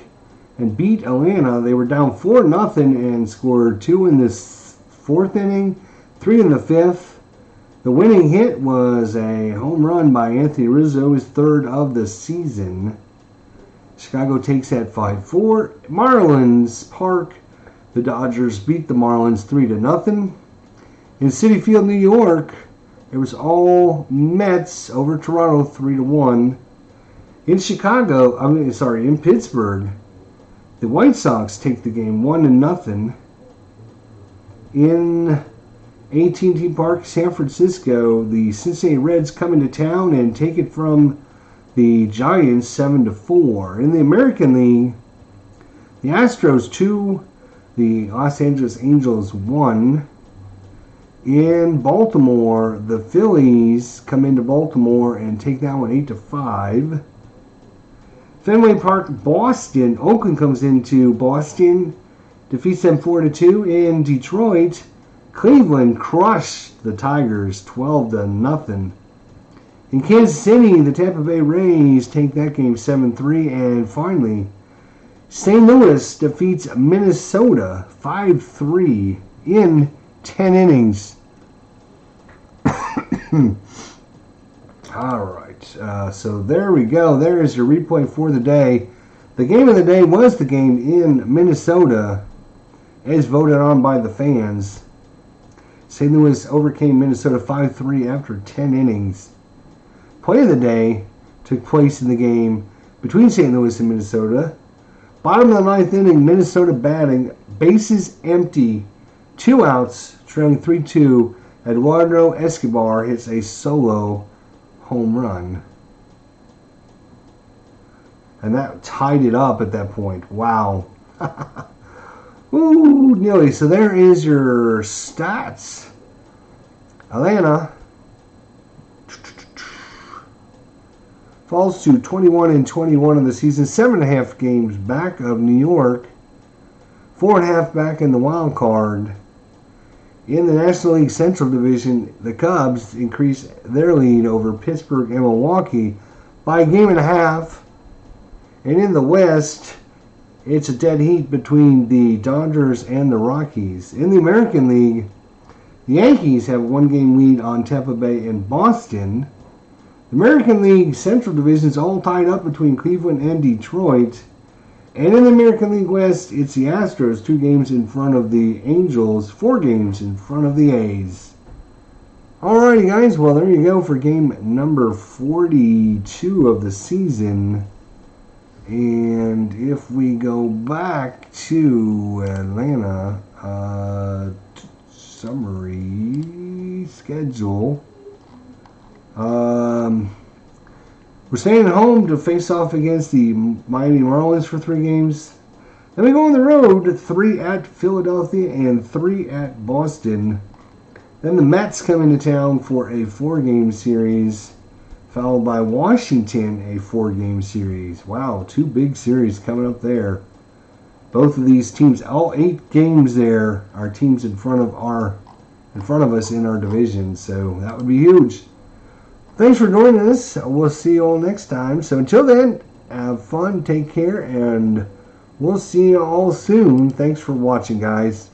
and beat Atlanta. They were down 4-0 and scored 2 in the 4th inning, 3 in the 5th. The winning hit was a home run by Anthony Rizzo, his 3rd of the season. Chicago takes that 5-4. Marlins Park, the Dodgers beat the Marlins 3-0. In Citi Field, New York, it was all Mets over Toronto 3-1. In in Pittsburgh, the White Sox take the game 1-0. In AT&T Park, San Francisco, the Cincinnati Reds come into town and take it from the Giants 7-4. In the American League, the Astros 2, the Los Angeles Angels 1. In Baltimore, the Phillies come into Baltimore and take that one 8-5. Fenway Park, Boston. Oakland comes into Boston, defeats them 4-2. In Detroit, Cleveland crushed the Tigers 12-0. In Kansas City, the Tampa Bay Rays take that game 7-3. And finally, St. Louis defeats Minnesota 5-3 in 10 innings. All right, so there we go. There is your replay for the day. The game of the day was the game in Minnesota, as voted on by the fans. St. Louis overcame Minnesota 5-3 after 10 innings. Play of the day took place in the game between St. Louis and Minnesota. Bottom of the ninth inning, Minnesota batting, bases empty, 2 outs, trailing 3-2. Eduardo Escobar hits a solo home run. And that tied it up at that point. Wow. Ooh, nearly. So there is your stats. Atlanta falls to 21-21 in the season, 7.5 games back of New York, 4.5 back in the wild card. In the National League Central Division, the Cubs increase their lead over Pittsburgh and Milwaukee by a game and a half. And in the West, it's a dead heat between the Dodgers and the Rockies. In the American League, the Yankees have a 1-game lead on Tampa Bay and Boston. The American League Central Division is all tied up between Cleveland and Detroit. And in the American League West, it's the Astros, 2 games in front of the Angels, 4 games in front of the A's. Alrighty, guys. Well, there you go for game number 42 of the season. And if we go back to Atlanta, summary schedule. We're staying at home to face off against the Miami Marlins for 3 games. Then we go on the road, 3 at Philadelphia and 3 at Boston. Then the Mets come into town for a 4-game series, followed by Washington, a 4-game series. Wow, 2 big series coming up there. Both of these teams, all 8 games there, are teams in front of us in our division. So that would be huge. Thanks for joining us. We'll see you all next time. So until then, have fun, take care, and we'll see you all soon. Thanks for watching, guys.